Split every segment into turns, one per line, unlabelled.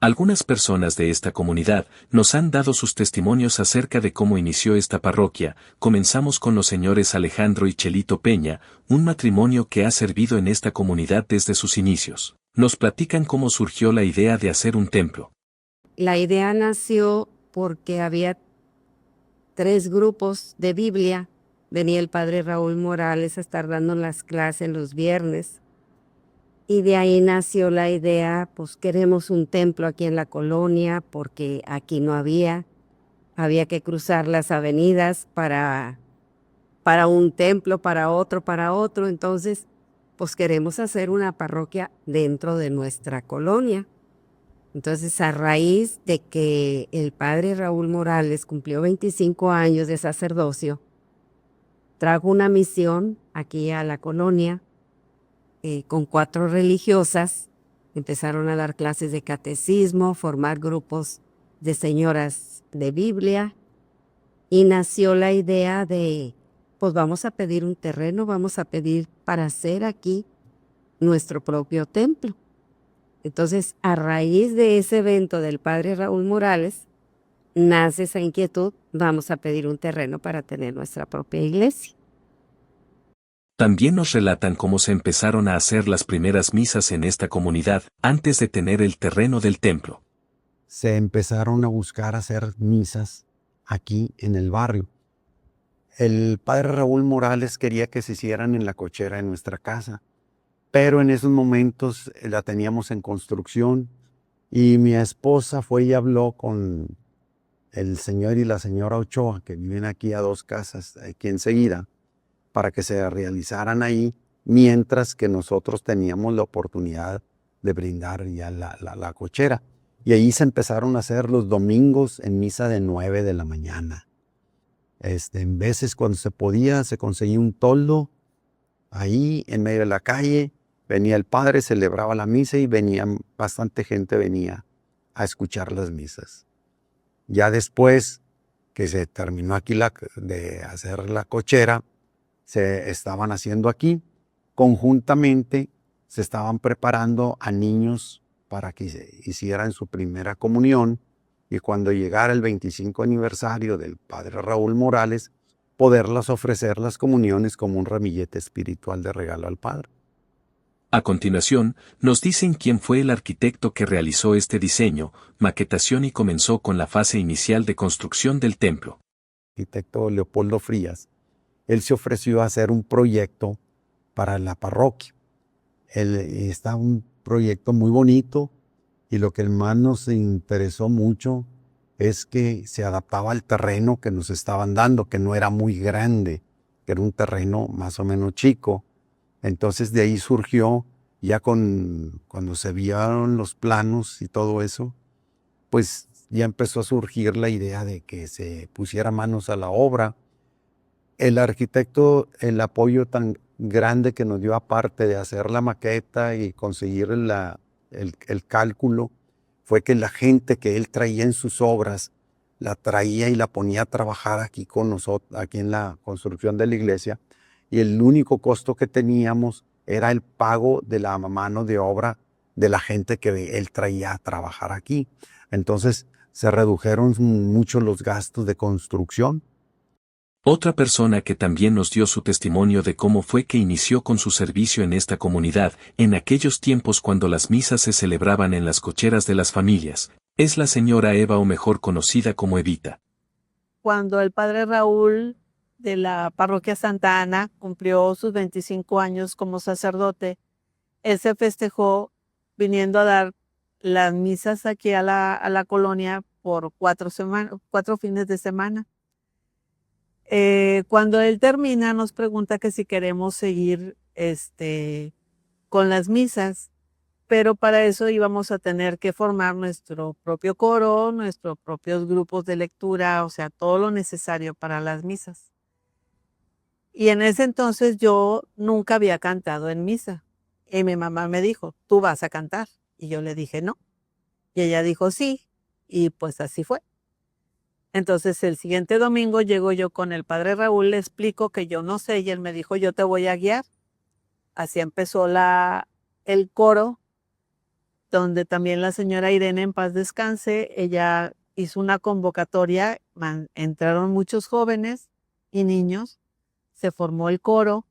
Algunas personas de esta comunidad nos han dado sus testimonios acerca de cómo inició esta parroquia. Comenzamos con los señores Alejandro y Chelito Peña, un matrimonio que ha servido en esta comunidad desde sus inicios. Nos platican cómo surgió la idea de hacer un templo.
La idea nació porque había 3 grupos de Biblia. Venía el padre Raúl Morales a estar dando las clases los viernes. Y de ahí nació la idea, pues queremos un templo aquí en la colonia porque aquí no había que cruzar las avenidas para un templo, para otro. Entonces, pues queremos hacer una parroquia dentro de nuestra colonia. Entonces, a raíz de que el padre Raúl Morales cumplió 25 años de sacerdocio, trajo una misión aquí a la colonia con 4 religiosas. Empezaron a dar clases de catecismo, formar grupos de señoras de Biblia, y nació la idea de, pues vamos a pedir un terreno, vamos a pedir para hacer aquí nuestro propio templo. Entonces, a raíz de ese evento del padre Raúl Morales, nace esa inquietud, vamos a pedir un terreno para tener nuestra propia iglesia.
También nos relatan cómo se empezaron a hacer las primeras misas en esta comunidad antes de tener el terreno del templo.
Se empezaron a buscar hacer misas aquí en el barrio. El padre Raúl Morales quería que se hicieran en la cochera de nuestra casa, pero en esos momentos la teníamos en construcción y mi esposa fue y habló con el señor y la señora Ochoa, que viven aquí a 2 casas, aquí enseguida, para que se realizaran ahí, mientras que nosotros teníamos la oportunidad de brindar ya la cochera. Y ahí se empezaron a hacer los domingos en misa de 9 de la mañana. En veces cuando se podía, se conseguía un toldo ahí en medio de la calle, venía el padre, celebraba la misa y bastante gente venía a escuchar las misas. Ya después que se terminó aquí de hacer la cochera, se estaban haciendo aquí. Conjuntamente se estaban preparando a niños para que hicieran su primera comunión y cuando llegara el 25 aniversario del padre Raúl Morales, poderlas ofrecer las comuniones como un ramillete espiritual de regalo al padre.
A continuación, nos dicen quién fue el arquitecto que realizó este diseño, maquetación y comenzó con la fase inicial de construcción del templo.
El arquitecto Leopoldo Frías, él se ofreció a hacer un proyecto para la parroquia. Está un proyecto muy bonito y lo que más nos interesó mucho es que se adaptaba al terreno que nos estaban dando, que no era muy grande, que era un terreno más o menos chico. Entonces de ahí surgió, ya cuando se vieron los planos y todo eso, pues ya empezó a surgir la idea de que se pusiera manos a la obra. El arquitecto, el apoyo tan grande que nos dio aparte de hacer la maqueta y conseguir el cálculo, fue que la gente que él traía en sus obras, la traía y la ponía a trabajar aquí con nosotros, aquí en la construcción de la iglesia, y el único costo que teníamos era el pago de la mano de obra de la gente que él traía a trabajar aquí. Entonces se redujeron mucho los gastos de construcción.
Otra persona que también nos dio su testimonio de cómo fue que inició con su servicio en esta comunidad, en aquellos tiempos cuando las misas se celebraban en las cocheras de las familias, es la señora Eva, o mejor conocida como Evita.
Cuando el padre Raúl de la parroquia Santa Ana cumplió sus 25 años como sacerdote, él se festejó viniendo a dar las misas aquí a la colonia por 4 fines de semana. Cuando él termina, nos pregunta que si queremos seguir con las misas, pero para eso íbamos a tener que formar nuestro propio coro, nuestros propios grupos de lectura, o sea, todo lo necesario para las misas. Y en ese entonces yo nunca había cantado en misa. Y mi mamá me dijo, ¿tú vas a cantar? Y yo le dije, no. Y ella dijo, sí. Y pues así fue. Entonces el siguiente domingo llego yo con el padre Raúl, le explico que yo no sé y él me dijo, yo te voy a guiar. Así empezó el coro. donde también la señora Irene, en paz descanse, ella hizo una convocatoria, entraron muchos jóvenes y niños, se formó el coro,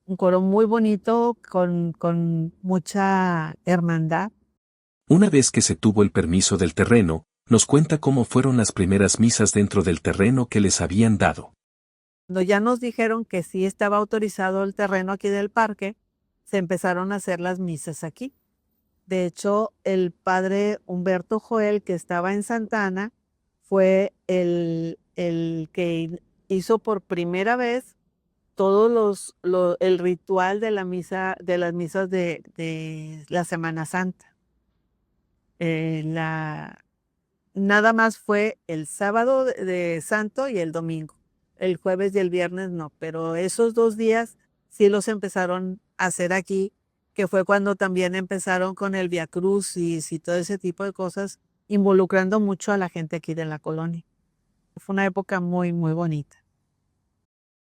un coro muy bonito con mucha hermandad.
Una vez que se tuvo el permiso del terreno, nos cuenta cómo fueron las primeras misas dentro del terreno que les habían dado.
Cuando ya nos dijeron que sí estaba autorizado el terreno aquí del parque, se empezaron a hacer las misas aquí. De hecho, el padre Humberto Joel, que estaba en Santa Ana, fue el que hizo por primera vez el ritual de la misa, de las misas de la Semana Santa. Nada más fue el sábado de Santo y el domingo. El jueves y el viernes no, pero esos 2 días sí los empezaron a hacer aquí, que fue cuando también empezaron con el Vía Crucis y todo ese tipo de cosas, involucrando mucho a la gente aquí de la colonia. Fue una época muy, muy bonita.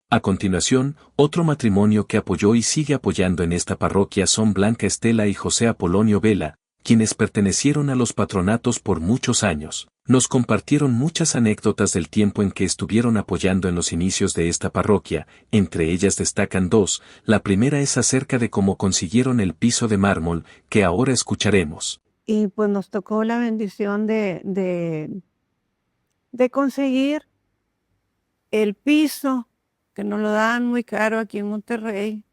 A continuación, otro matrimonio que apoyó y sigue apoyando en esta parroquia son Blanca Estela y José Apolonio Vela, quienes pertenecieron a los patronatos por muchos años. Nos compartieron muchas anécdotas del tiempo en que estuvieron apoyando en los inicios de esta parroquia, entre ellas destacan 2, la primera es acerca de cómo consiguieron el piso de mármol, que ahora escucharemos.
Y pues nos tocó la bendición de conseguir el piso, que nos lo daban muy caro aquí en Monterrey,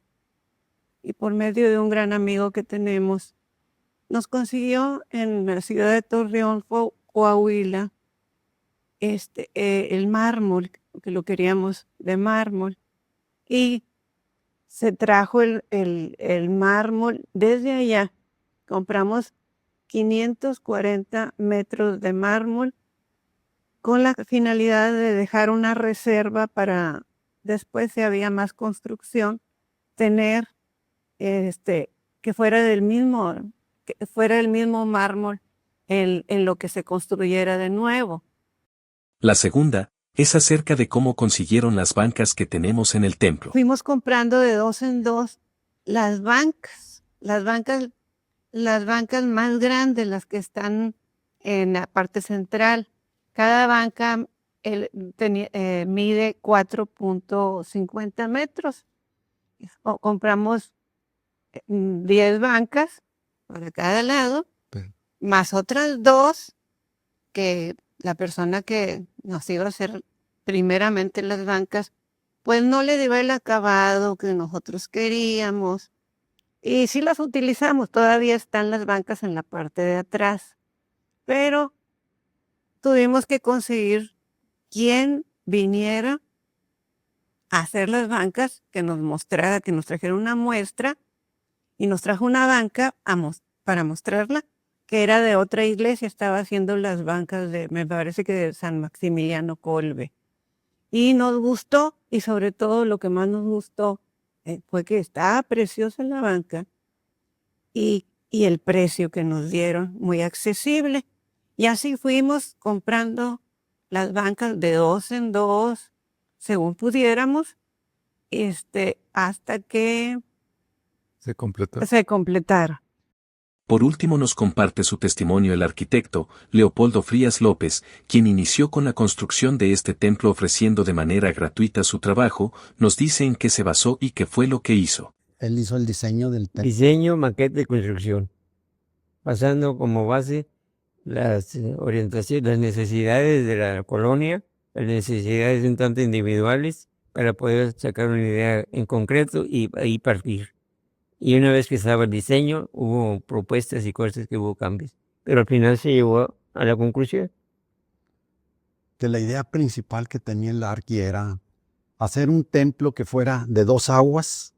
y por medio de un gran amigo que tenemos, nos consiguió en la ciudad de Torreón, Coahuila, el mármol, que lo queríamos de mármol, y se trajo el mármol desde allá. Compramos 540 metros de mármol con la finalidad de dejar una reserva para después, si había más construcción, tener que fuera del mismo mármol en lo que se construyera de nuevo.
La segunda es acerca de cómo consiguieron las bancas que tenemos en el templo.
Fuimos comprando de 2 en 2 las bancas más grandes, las que están en la parte central. Cada banca mide 4.50 metros. Compramos 10 bancas para cada lado, más otras 2 que la persona que nos iba a hacer primeramente las bancas, pues no le dio el acabado que nosotros queríamos. Y sí las utilizamos, todavía están las bancas en la parte de atrás, pero tuvimos que conseguir quien viniera a hacer las bancas, que nos mostrara, que nos trajera una muestra, y nos trajo una banca para mostrarla, que era de otra iglesia, estaba haciendo las bancas me parece que de San Maximiliano Kolbe. Y nos gustó, y sobre todo lo que más nos gustó fue que estaba preciosa la banca y el precio que nos dieron, muy accesible. Y así fuimos comprando las bancas de 2 en 2, según pudiéramos, hasta que
Se completó.
se completara.
Por último nos comparte su testimonio el arquitecto, Leopoldo Frías López, quien inició con la construcción de este templo ofreciendo de manera gratuita su trabajo, nos dice en qué se basó y qué fue lo que hizo.
Él hizo el diseño del templo.
Diseño, maqueta y construcción, pasando como base las orientaciones, las necesidades de la colonia, las necesidades un tanto individuales, para poder sacar una idea en concreto y ahí partir. Y una vez que estaba el diseño, hubo propuestas y cosas que hubo cambios. Pero al final se llegó a la conclusión.
Que la idea principal que tenía el Arqui era hacer un templo que fuera de 2 aguas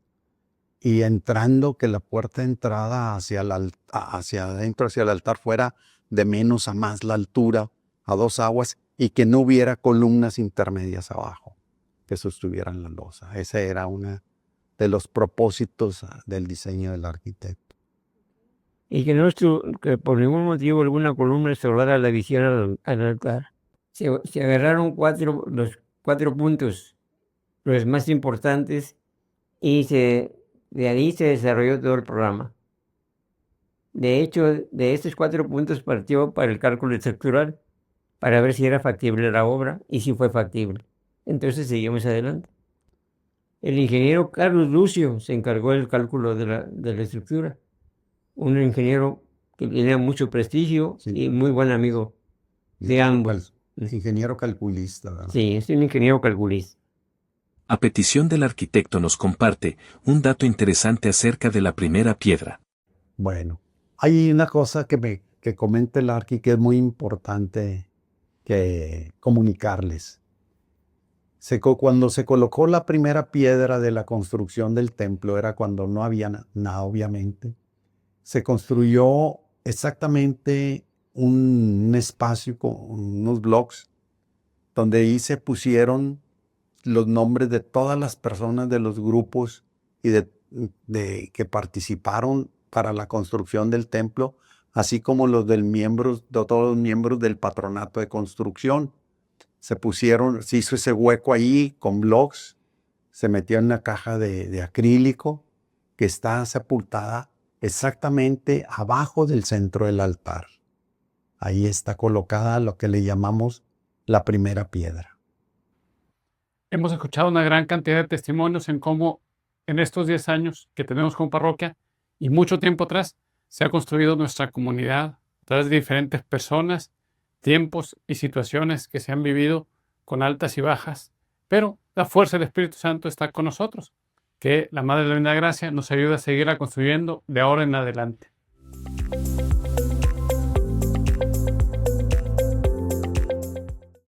y entrando, que la puerta de entrada hacia adentro, hacia el altar, fuera de menos a más la altura, a 2 aguas, y que no hubiera columnas intermedias abajo que sostuvieran la losa. Ese era uno de los propósitos del diseño del arquitecto.
Y que por ningún motivo alguna columna estorbara la visión al altar. Se agarraron los 4 puntos, los más importantes, y de ahí se desarrolló todo el programa. De hecho, de estos 4 puntos partió para el cálculo estructural, para ver si era factible la obra y si fue factible. Entonces seguimos adelante. El ingeniero Carlos Lucio se encargó del cálculo de la estructura. Un ingeniero que tenía mucho prestigio
Sí.
y muy buen amigo de ambos.
Ingeniero calculista, ¿verdad?
Sí, es un ingeniero calculista.
A petición del arquitecto nos comparte un dato interesante acerca de la primera piedra.
Bueno, hay una cosa que comenta el Arqui que es muy importante que comunicarles. Cuando se colocó la primera piedra de la construcción del templo, era cuando no había nada, obviamente. Se construyó exactamente un espacio con unos blocks donde ahí se pusieron los nombres de todas las personas de los grupos y que participaron para la construcción del templo, así como los de todos los miembros del patronato de construcción. Se hizo ese hueco ahí con blocks, se metió en una caja de acrílico que está sepultada exactamente abajo del centro del altar. Ahí está colocada lo que le llamamos la primera piedra.
Hemos escuchado una gran cantidad de testimonios en cómo en estos 10 años que tenemos como parroquia y mucho tiempo atrás se ha construido nuestra comunidad a través de diferentes personas, tiempos y situaciones que se han vivido con altas y bajas, pero la fuerza del Espíritu Santo está con nosotros, que la Madre de la Divina Gracia nos ayuda a seguirla construyendo de ahora en adelante.